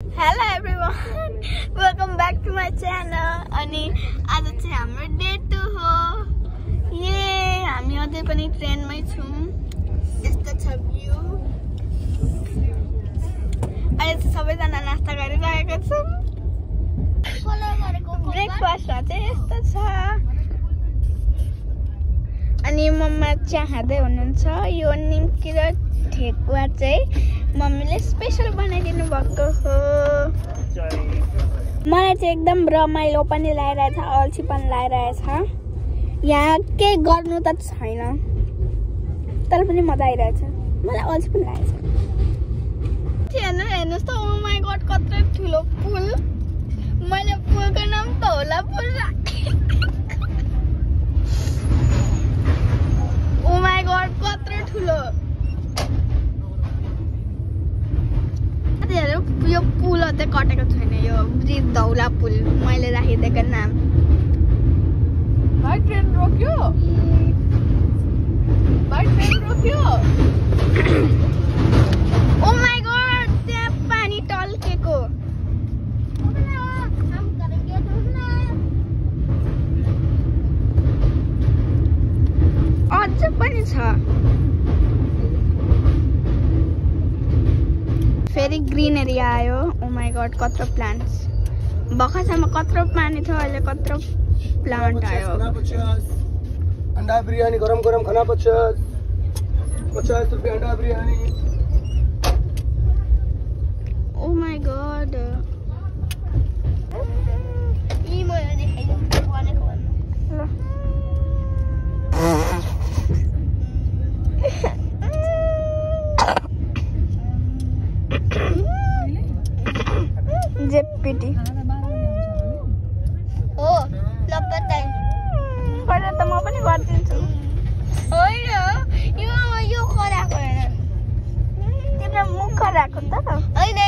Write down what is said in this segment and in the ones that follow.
Hello everyone, welcome back to my channel. अनि आज चाहिँ हाम्रो डे 2 हो। ये हामी अझै पनि ट्रेनमै छौं। यस्तो छ भ्यू। अहिले चाहिँ सबैजना नास्ता गरिरहेका छौं। ब्रेकफास्टमा चाहिँ यस्तो छ। अनि मम्मा चिया खाँदै हुनुहुन्छ। यो निम्की र ठेकुवा चाहिँ मम्मीले स्पेशल बनाइदिनु भएको हो। मलाई चाहिँ एकदम रमाइलो पनि लागिरहेछ, अल्छी पनि लागिरहेछ। यहाँ के गर्नु त छैन, तर पनि मजा आइरहेछ। मलाई अल्छी पनि लागेछ। हेर्नुहोस् त, ओ माई गॉड कत्रो ठुलो पुल। मैले पुलको नाम त होला पुल राखेँ। ओ माई गॉड कत्रो ठुलो। यो पुल अझै कटेको छैन। यो ब्रिज धौला पुल मैले राखिदिएको नाम। भाइ ट्रेन रोक्यो। ओ माई गॉड त्यहाँ पानी टल्केको। अझ पनि छ। फेरि ग्रीन एरिया आयो। ओ माई गॉड कत्रो प्लान्ट्स। बखसम्म कत्रो पानी थियो, अहिले कत्रो प्लान्ट आयो। अंडा बिरयानी गरम गरम खाना 50 रुपये अंडा बिरयानी। ओ माई गॉड जेपीटी हो लपताइ गरेर त म पनि गरिदिन्छु। होइन यो खराको हैन, तिम्रो मुख खराको त होइन।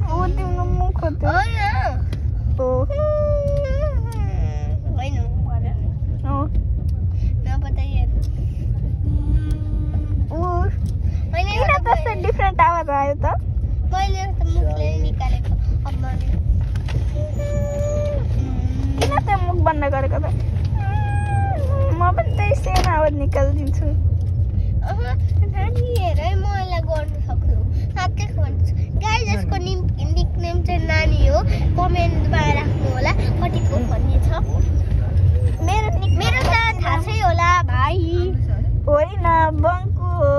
ओ तिम्रो मुख हो त होइन हो होइन हो नपताइ ओ होइन। किन त्यस्तो डिफ्रेन्ट आवाज आयो त? मैले त मुखले निकालेको। अब किन त्यो मुख बन्द गरेको त? म पनि त्यही सेम आवाज निकालिदिन्छु। नानी हेर है, म यसलाई गर्नु सक्छु। साथै भन्छु गाइस, यसको निकनेम चाहिँ नानी हो। कमेन्टमा राख्नु होला कतिको भन्ने छ। मेरो त थाहा छै होला भाइ। होइन बङ्कु हो,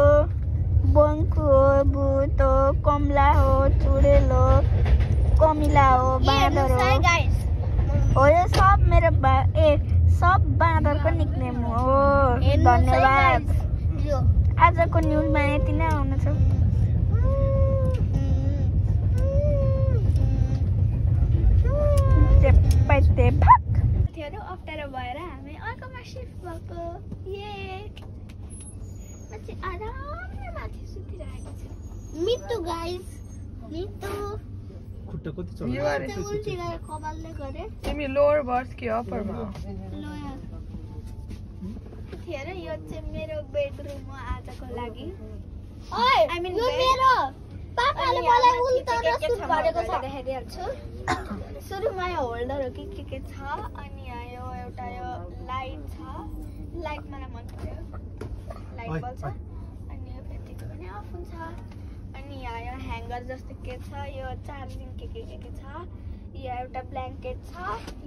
बङ्कु हो, भूत हो, कमला हो, चुडेल हो, कमिला हो, बाँदर हो। हो यो सब मेरो सब बाँदरको निकनेम हो। धन्यवाद। आजको न्युजमा यति नै आउनु छ। अप्ठ्यारो भएर हामी अर्कोमा सिफ्ट भएको। आरामले माथि सुतिरहेको छ मितु गाइस। मितु खुट्टा कति छ? उल्टी गरे कपालले गरे। तिमी लोअर बर्थ कि अप्परमा? लोयर। हेर यो चाहिँ मेरो बेडरुम हो आजको लागि। ओइ आई मिन यो मेरो पापाले मलाई उल्टा र सुट गरेको छ देखाइदिन्छु। सुरुमा यो होल्डर हो कि के छ। अनि यो एउटा यो लाइट छ। लाइट मलाई मन पर्यो। लाइट बल्ब छ। अनि यो फेरि पनि अफ हुन्छ। अनि यहाँ यो ह्याङ्गर जस्तो के छ, यो चार्जिङ के छ। यो एउटा ब्ल्याङ्केट छ।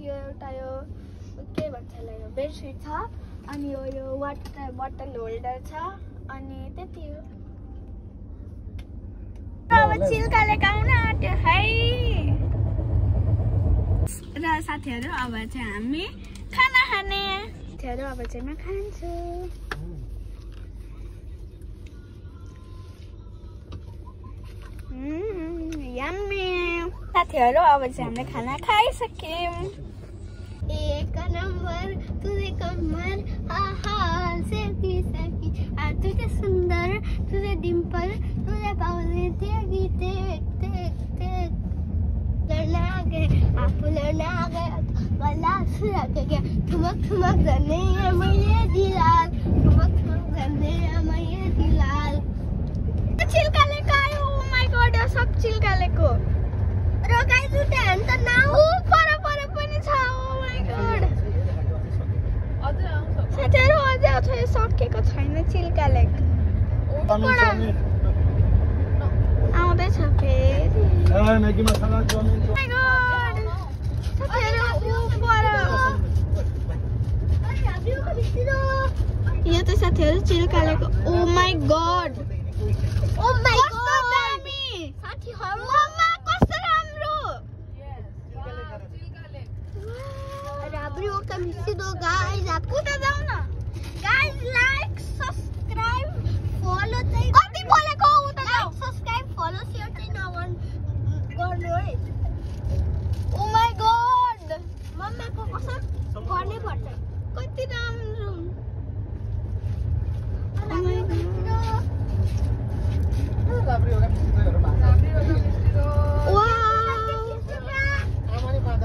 यो एउटा यो के भन्छ यसलाई, यो बेडसिट छ। अनि यो वाटर बोतल होल्डर छ। अनि त्यति हो। अब चिल्काले गाउन आँट्यो है। र साथीहरू अब चाहिँ हामी खाना खाने। साथीहरू अब चाहिँ म खान्छु। यम्मी। साथीहरू अब चाहिँ हामीले खाना खाइसक्यौँ। एक नंबर तुझे कमर हाल से सकी तुझे सुंदर तुझे डिम्पल तुझे बाउले तेगी तेग तेग तेग लड़ना गए आप लड़ना गए गला सुरा गया ठुमक ठुमक करने मैं ये दिलाल ठुमक ठुमक करने मैं ये दिलाल। चिल्कालेको आयो ओ माय गॉड यो सब चिल्कालेको र गाइस उता हेर्न त नाउ पर पनि छ ओ माय गॉड साथीहरु अझै आउँछ यो सकेको छैन चिल्कालेक आउँदैछ फेरि Maggi masala chowmein oh my god साथीहरु ऊपर यो त साथीहरु चिल्कालेको ओ माय गॉड साथीहरु मम्मा कस्तो राम्रो राब्री ओ कमिसी दो गाइस आपको त जाऊ न गाइस लाइक सब्स्क्राइब फलो चाहिँ कति बोलेको उता लाइक सब्स्क्राइब फलो शेयर चाहिँ नगर्नु गर्नु है ओ माय गॉड मम्माको कसम गर्नै पर्छ कति राम्रो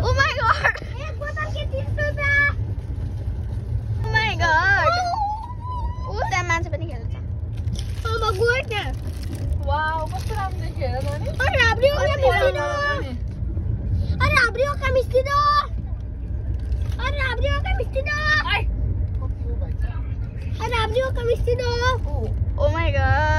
Oh my god! एक बोतल के 30 रुपैयाँ. Oh my god! ओ त्यहाँ मान्छे पनि खेल्छ. Oh my god! वाउ कस्तो राम्रो खेर नानी अरे राब्री हो कमिस्टिदो. अरे राब्री हो कमिस्टिदो. अरे राब्री हो कमिस्टिदो. अरे राब्री हो कमिस्टिदो. Oh my god!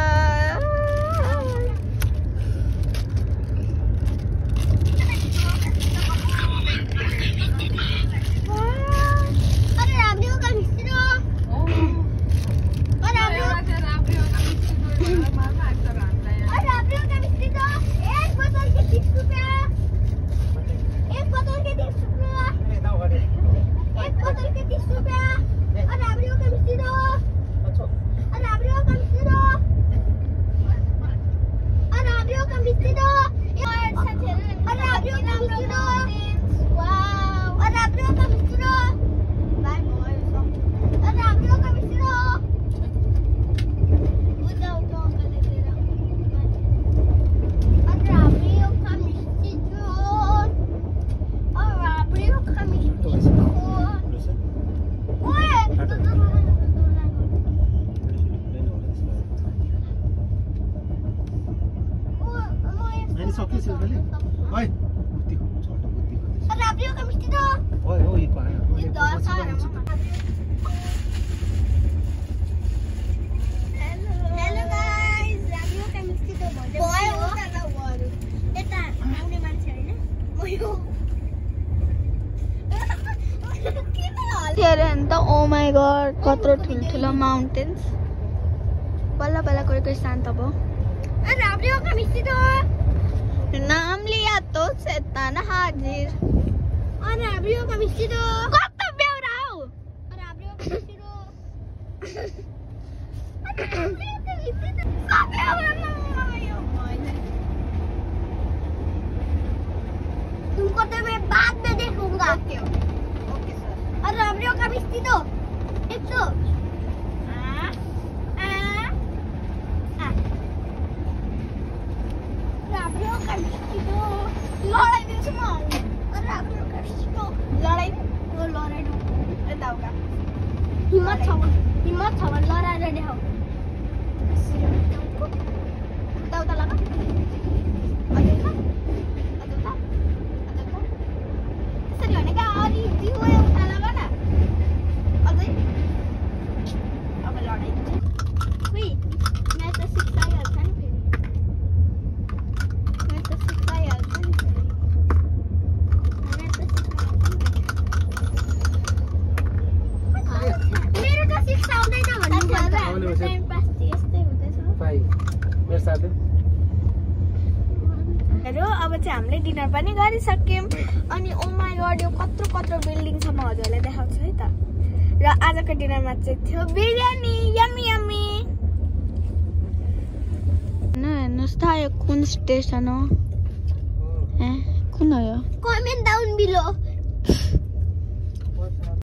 Oh my god, कत्रो ठुलठुलो माउन्टेन्स बल्ल बल्ल कोही शान्त भयो अरे राब्री हो कमिस्टिदो नाम लिया तो शैतान हाजिर अरे राब्री हो कमिस्टिदो कस्तो बेउरा हो अरे राब्री हो कमिस्टिदो तुमको तो मैं बाद में देखूंगा ओके सर अरे राब्री हो कमिस्टिदो एक तो राब्री हो कमिस्टिदो लडाई दिन्छु म अरे राब्री हो कमिस्टिदो लडाई ओ लडाई दु यता उका हिम्मत छ भने लडाएर देखाऊ उता लगा त्यसरी भनेको अलि दिउ उता लगा न अझै अब लडाई उही म्याच त सिक्दाइहाल्छ नि फेरि म्याच त सिक्दाइहाल्छ नि फेरि म्याच त सिक्दाइहाल्छ मेरो त सिक्स आउँदैन भन्नु पर्छ टाइम पास यस्तै हुँदैछ भाइ मेरो साथी हेलो अब चाहिँ हामीले डिनर पनि गरिसक्यौँ अनि ओ माय गॉड यो कत्रो बिल्डिङ छ म हजुरलाई देखाउँछु है त र आजको डिनरमा चाहिँ थियो बिरयानी यम्मी यम्मी न हेर्नुस् त यो कुन स्टेसन हो कुन हो यो कमेन्ट डाउन बिलो